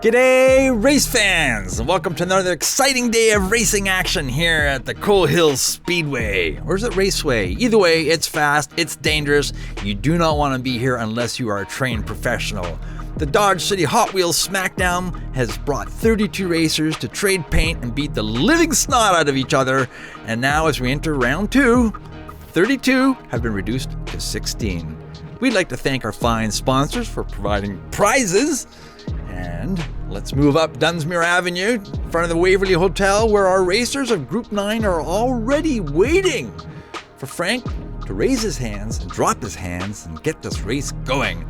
G'day race fans, and welcome to another exciting day of racing action here at the Coal Hills Speedway. Or is it Raceway? Either way, it's fast, it's dangerous. You do not want to be here unless you are a trained professional. The Dodge City Hot Wheels Smackdown has brought 32 racers to trade paint and beat the living snot out of each other. And now as we enter round 2, 32 have been reduced to 16. We'd like to thank our fine sponsors for providing prizes. And let's move up Dunsmuir Avenue in front of the Waverley Hotel, where our racers of Group 9 are already waiting for Frank to raise his hands and drop his hands and get this race going.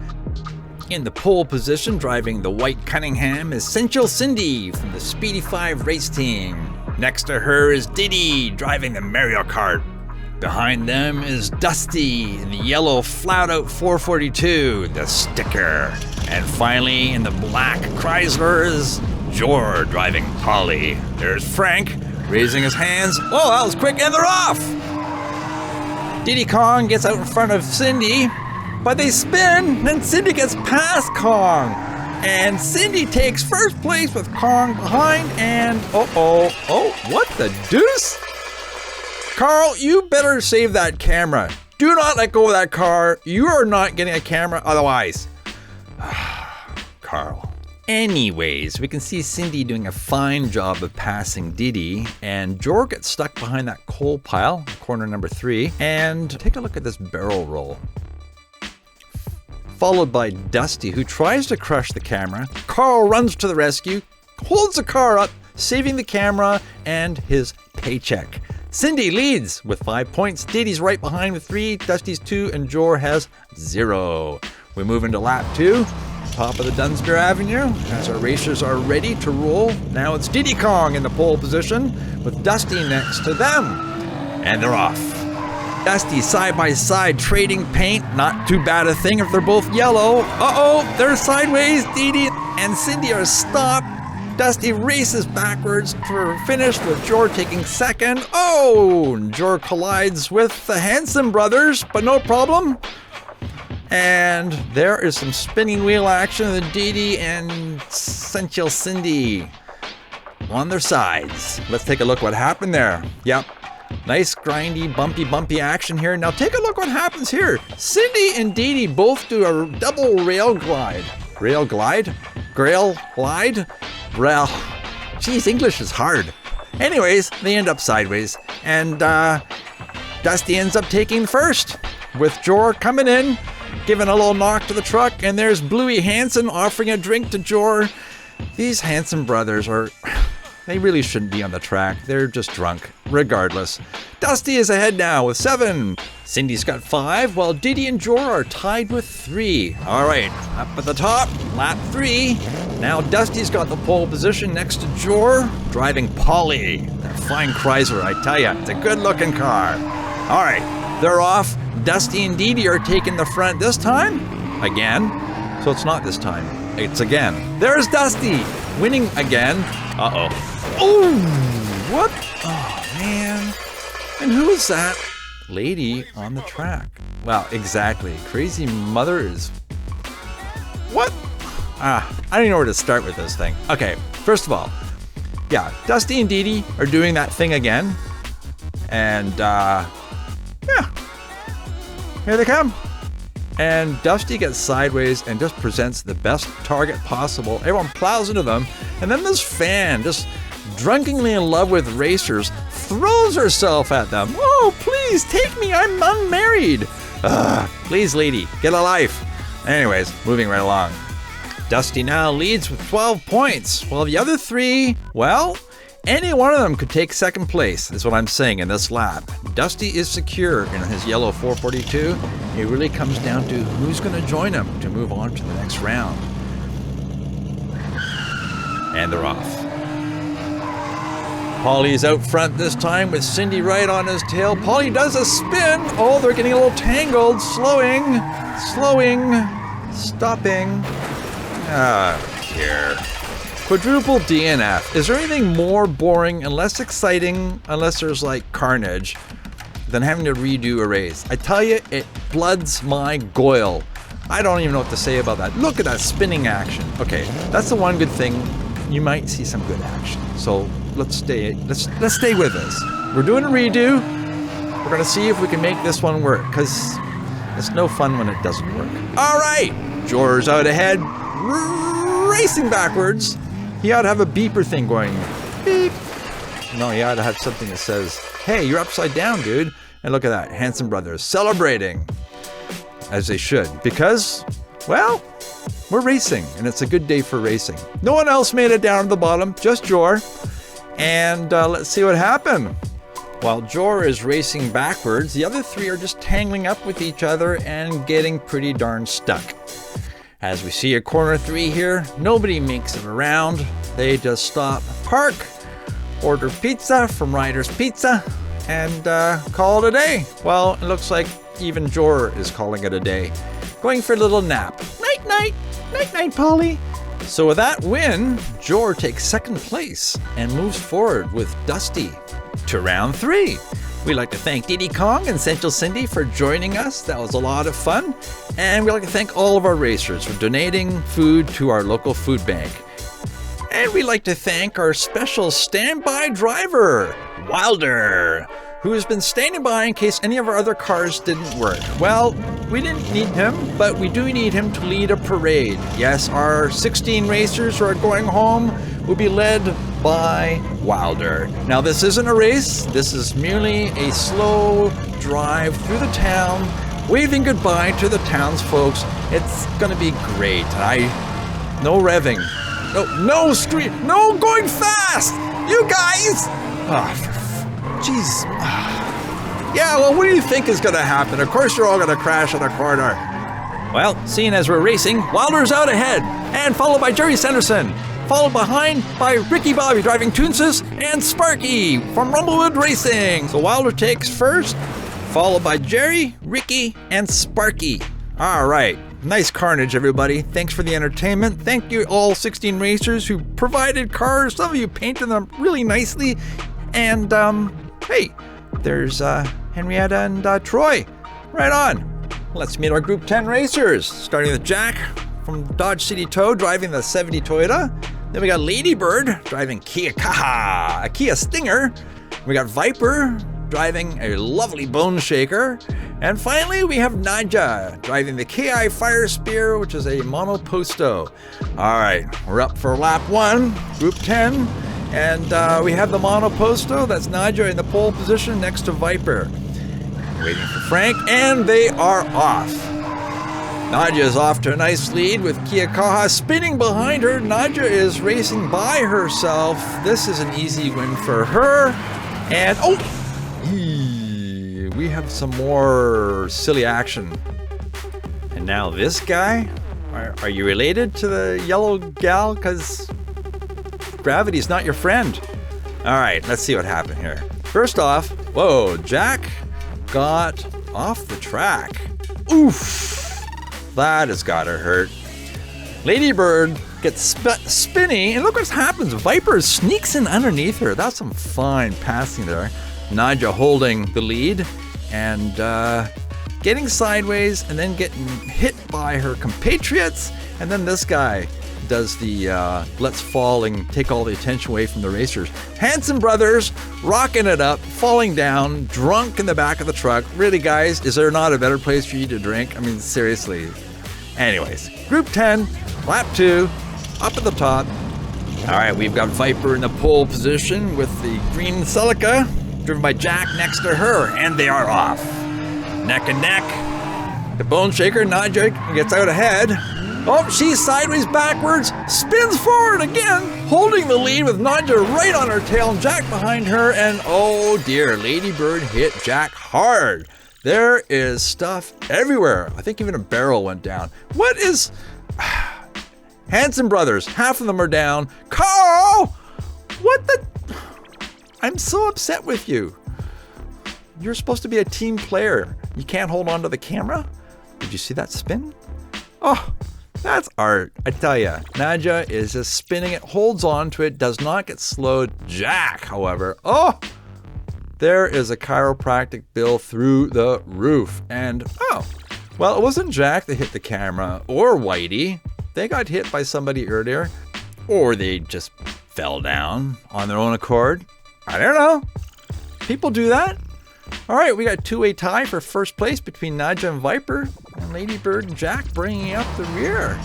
In the pole position, driving the white Cunningham, is Sensual Cindy from the Speedy 5 race team. Next to her is Diddy, driving the Mario Kart. Behind them is Dusty in the yellow flat-out 442, the sticker. And finally, in the black Chrysler is Jor driving Polly. There's Frank raising his hands. Oh, that was quick, and they're off! Diddy Kong gets out in front of Cindy, but they spin, and Cindy gets past Kong. And Cindy takes first place with Kong behind, and what the deuce? Carl, you better save that camera. Do not let go of that car. You are not getting a camera otherwise. Carl. Anyways, we can see Cindy doing a fine job of passing Diddy, and Jor gets stuck behind that coal pile, corner number 3, and take a look at this barrel roll. Followed by Dusty, who tries to crush the camera. Carl runs to the rescue, holds the car up, saving the camera and his paycheck. Cindy leads with 5 points. Diddy's right behind with 3, Dusty's 2, and Jor has 0. We move into lap 2, top of the Dunsmuir Avenue, as our racers are ready to roll. Now it's Diddy Kong in the pole position with Dusty next to them. And they're off. Dusty side by side trading paint. Not too bad a thing if they're both yellow. They're sideways. Diddy and Cindy are stopped. Dusty races backwards for a finish with Jor taking second. Jor collides with the Hanson brothers, but no problem. And there is some spinning wheel action with Diddy and Sensual Cindy on their sides. Let's take a look what happened there. Yep. Nice grindy, bumpy action here. Now take a look what happens here. Cindy and Diddy both do a double rail glide. Rail glide? Grail glide? Well, geez, English is hard. Anyways, they end up sideways, and Dusty ends up taking first, with Jor coming in, giving a little knock to the truck, and there's Bluey Hanson offering a drink to Jor. These Hanson brothers they really shouldn't be on the track. They're just drunk, regardless. Dusty is ahead now with 7. Cindy's got 5, while Diddy and Jor are tied with 3. All right, up at the top, lap 3. Now Dusty's got the pole position next to Jor, driving Polly. That fine Chrysler, I tell ya, it's a good-looking car. All right, they're off. Dusty and Diddy are taking the front this time. Again. So it's not this time. It's again. There's Dusty, winning again. Oh, what? Oh, man. And who is that lady on the track? Well, exactly. Crazy Mother is... What? I don't even know where to start with this thing. Okay, first of all, yeah, Dusty and Diddy are doing that thing again. And, yeah, here they come. And Dusty gets sideways and just presents the best target possible. Everyone plows into them. And then this fan, just drunkenly in love with racers, throws herself at them. Oh, please take me, I'm unmarried. Please, lady, get a life. Anyways, moving right along. Dusty now leads with 12 points, while the other 3, well, any one of them could take second place, is what I'm saying in this lap. Dusty is secure in his yellow 442. It really comes down to who's going to join him to move on to the next round. And they're off. Polly's out front this time with Cindy right on his tail. Polly does a spin. Oh, they're getting a little tangled. Slowing, stopping. Here. Quadruple DNF. Is there anything more boring and less exciting, unless there's like carnage, than having to redo a race? I tell you, it bloods my goil I don't even know what to say about that. Look at that spinning action. Okay, that's the one good thing. You might see some good action. So let's stay with us. We're doing a redo. We're gonna see if we can make this one work, because it's no fun when it doesn't work. All right, George's out ahead, racing backwards. He ought to have a beeper thing going. Beep. No, he ought to have something that says, hey, you're upside down, dude. And look at that, Hanson Brothers celebrating, as they should, because, well, we're racing, and it's a good day for racing. No one else made it down to the bottom, just Jor. And let's see what happened. While Jor is racing backwards, the other three are just tangling up with each other and getting pretty darn stuck. As we see at corner 3 here, nobody makes it around. They just stop, park, order pizza from Ryder's Pizza, and call it a day. Well, it looks like even Jor is calling it a day. Going for a little nap. Night, night. Night, night, Polly. So with that win, Jor takes second place and moves forward with Dusty to round 3. We'd like to thank Diddy Kong and Central Cindy for joining us. That was a lot of fun. And we'd like to thank all of our racers for donating food to our local food bank. And we'd like to thank our special standby driver, Wilder, who has been standing by in case any of our other cars didn't work. Well, we didn't need him, but we do need him to lead a parade. Yes, our 16 racers who are going home will be led by Wilder. Now, this isn't a race. This is merely a slow drive through the town, waving goodbye to the townsfolk. It's gonna be great. No revving. No street. No going fast. You guys. Jeez. Yeah, well, what do you think is going to happen? Of course you're all going to crash in a corner. Well, seeing as we're racing, Wilder's out ahead, and followed by Jerry Sanderson, followed behind by Ricky Bobby driving Toonsis, and Sparky from Rumblewood Racing. So Wilder takes first, followed by Jerry, Ricky, and Sparky. All right. Nice carnage, everybody. Thanks for the entertainment. Thank you all 16 racers who provided cars. Some of you painted them really nicely. And, hey, there's Henrietta and Troy. Right on. Let's meet our Group 10 racers, starting with Jack from Dodge City Tow driving the 70 Toyota. Then we got Ladybird driving Kia Kaha, a Kia Stinger. We got Viper driving a lovely Bone Shaker. And finally, we have Naja driving the KI Fire Spear, which is a monoposto. All right, we're up for lap 1, Group 10. And we have the monoposto. That's Naja in the pole position next to Viper. Waiting for Frank, and they are off. Naja is off to a nice lead with Kia Kaha spinning behind her. Naja is racing by herself. This is an easy win for her. And, we have some more silly action. And now this guy? Are you related to the yellow gal? Because gravity's not your friend. All right, let's see what happened here. First off, whoa, Jack got off the track. Oof, that has gotta hurt. Ladybird gets spinny, and look what happens. Viper sneaks in underneath her. That's some fine passing there. Naja holding the lead and getting sideways and then getting hit by her compatriots. And then this guy does the let's fall and take all the attention away from the racers. Hanson Brothers rocking it up, falling down, drunk in the back of the truck. Really, guys, is there not a better place for you to drink? I mean, seriously. Anyways, Group 10, lap 2, up at the top. All right, we've got Viper in the pole position with the green Celica, driven by Jack next to her, and they are off. Neck and neck. The Bone Shaker, Naja, gets out ahead. Oh, she's sideways backwards, spins forward again, holding the lead with Naja right on her tail and Jack behind her, and oh dear, Ladybird hit Jack hard. There is stuff everywhere. I think even a barrel went down. What is... Hanson Brothers, half of them are down. Carl! What the... I'm so upset with you. You're supposed to be a team player. You can't hold on to the camera? Did you see that spin? Oh, that's art. I tell ya, Naja is just spinning it, holds on to it, does not get slowed. Jack, however, there is a chiropractic bill through the roof. And, Well, it wasn't Jack that hit the camera or Whitey. They got hit by somebody earlier, or they just fell down on their own accord. I don't know. People do that. All right, we got a two-way tie for first place between Nadja and Viper, and Ladybird and Jack bringing up the rear.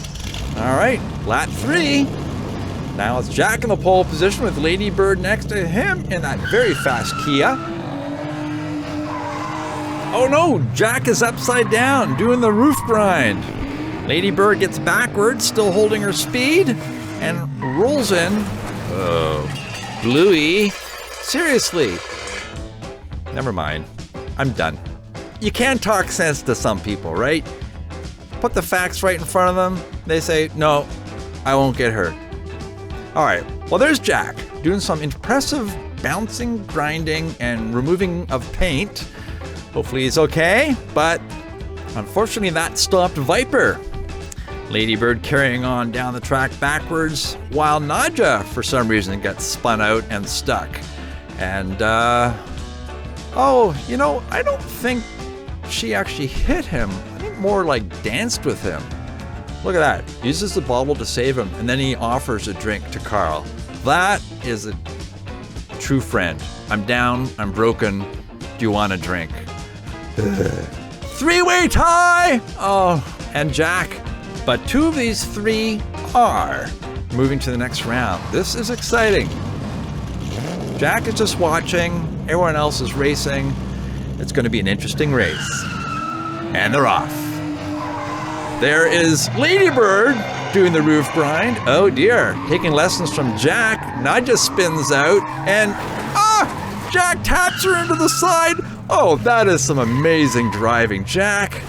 All right, lap 3. Now it's Jack in the pole position with Ladybird next to him in that very fast Kia. Oh no, Jack is upside down doing the roof grind. Ladybird gets backwards, still holding her speed, and rolls in. Oh, Bluey. Seriously. Never mind. I'm done. You can talk sense to some people, right? Put the facts right in front of them. They say, no, I won't get hurt. All right, well, there's Jack doing some impressive bouncing, grinding, and removing of paint. Hopefully he's okay, but unfortunately that stopped Viper. Ladybird carrying on down the track backwards, while Nadja, for some reason, got spun out and stuck. And, I don't think she actually hit him. I think more like danced with him. Look at that. Uses the bottle to save him, and then he offers a drink to Carl. That is a true friend. I'm down, I'm broken. Do you want a drink? Three-way tie! Oh, and Jack. But 2 of these 3 are moving to the next round. This is exciting. Jack is just watching. Everyone else is racing. It's going to be an interesting race. And they're off. There is Ladybird doing the roof grind. Oh dear. Taking lessons from Jack. Nadja spins out and Jack taps her into the side. Oh, that is some amazing driving, Jack.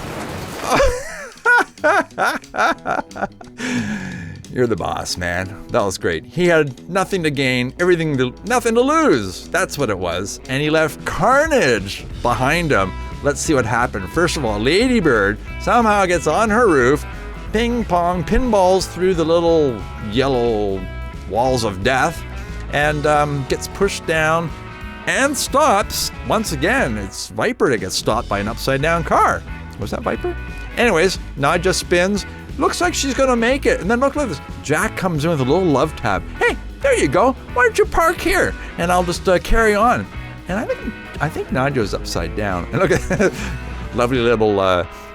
You're the boss, man. That was great. He had nothing to gain, nothing to lose. That's what it was. And he left carnage behind him. Let's see what happened. First of all, Ladybird somehow gets on her roof, ping pong, pinballs through the little yellow walls of death, and gets pushed down and stops. Once again, it's Viper that gets stopped by an upside down car. Was that Viper? Anyways, Nadja spins. Looks like she's gonna make it. And then look at this. Jack comes in with a little love tap. Hey, there you go. Why don't you park here? And I'll just carry on. And I think Nadja's upside down. And look at that lovely little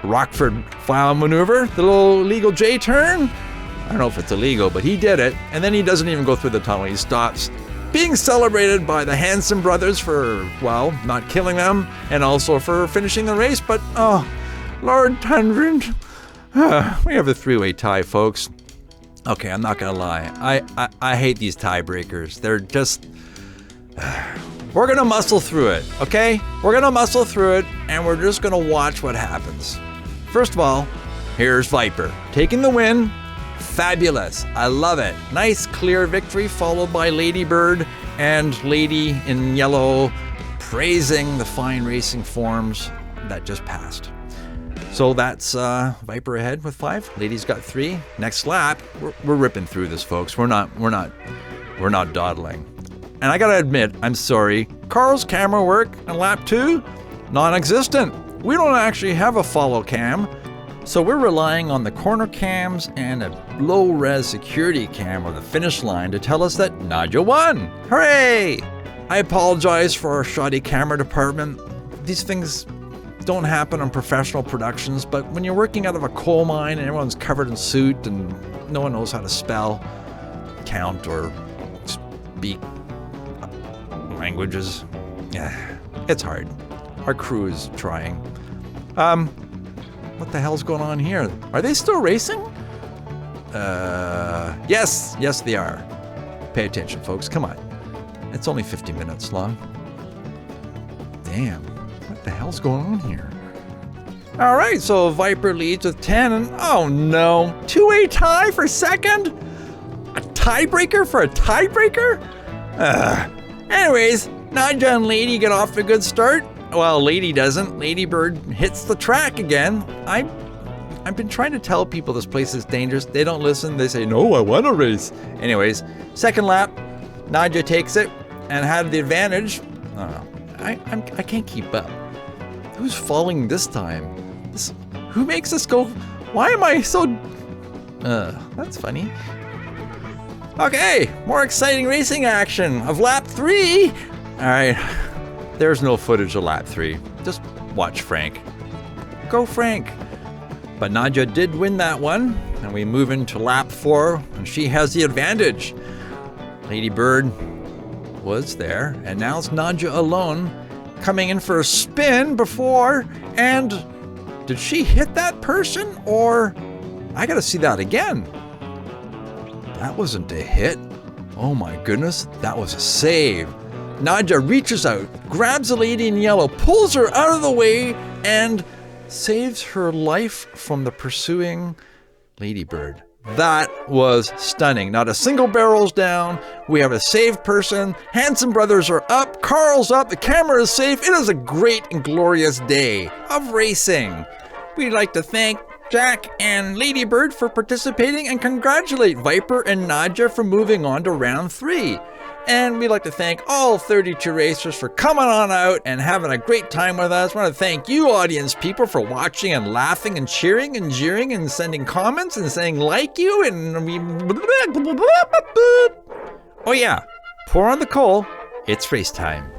Rockford file maneuver. The little illegal J-turn. I don't know if it's illegal, but he did it. And then he doesn't even go through the tunnel. He stops. Being celebrated by the Hanson brothers for, well, not killing them. And also for finishing the race. But, oh, Lord Tundrand. We have a 3-way tie, folks. Okay, I'm not gonna lie. I hate these tiebreakers. They're just... We're gonna muscle through it, okay? We're gonna muscle through it, and we're just gonna watch what happens. First of all, here's Viper. Taking the win. Fabulous. I love it. Nice, clear victory, followed by Ladybird and Lady in yellow praising the fine racing forms that just passed. So that's Viper ahead with 5. Lady's got 3. Next lap, we're ripping through this, folks. We're not dawdling. And I gotta admit, I'm sorry. Carl's camera work in lap 2, non-existent. We don't actually have a follow cam, so we're relying on the corner cams and a low-res security cam on the finish line to tell us that Nadja won. Hooray! I apologize for our shoddy camera department. These things don't happen on professional productions, but when you're working out of a coal mine and everyone's covered in soot and no one knows how to spell, count, or speak languages, it's hard. Our crew is trying. What the hell's going on here? Are they still racing? Yes they are. Pay attention, folks. Come on. It's only 50 minutes long. Damn. What the hell's going on here? All right, so Viper leads with 10, and oh no, 2-way tie for second? A tiebreaker for a tiebreaker? Anyways, Nadja and Lady get off to a good start. Well, Lady doesn't. Ladybird hits the track again. I've been trying to tell people this place is dangerous. They don't listen. They say, no, I want to race. Anyways, second lap, Nadja takes it and had the advantage. I can't keep up. Who's falling this time? Who makes this go? Why am I so... that's funny. Okay, more exciting racing action of lap 3. All right, there's no footage of lap 3. Just watch Frank. Go Frank. But Nadia did win that one, and we move into lap 4, and she has the advantage. Lady Bird was there, and now it's Nadia alone, coming in for a spin before, and did she hit that person, or I gotta see that again. That wasn't a hit. Oh my goodness, that was a save. Nadia reaches out, grabs the lady in yellow, pulls her out of the way, and saves her life from the pursuing Ladybird. That was stunning. Not a single barrel's down. We have a saved person. Hanson brothers are up. Carl's up. The camera is safe. It is a great and glorious day of racing. We'd like to thank Jack and Ladybird for participating and congratulate Viper and Nadia for moving on to round 3. And we'd like to thank all 32 racers for coming on out and having a great time with us. I want to thank you, audience people, for watching and laughing and cheering and jeering and sending comments and saying like you. And we... Oh yeah, pour on the coal. It's race time.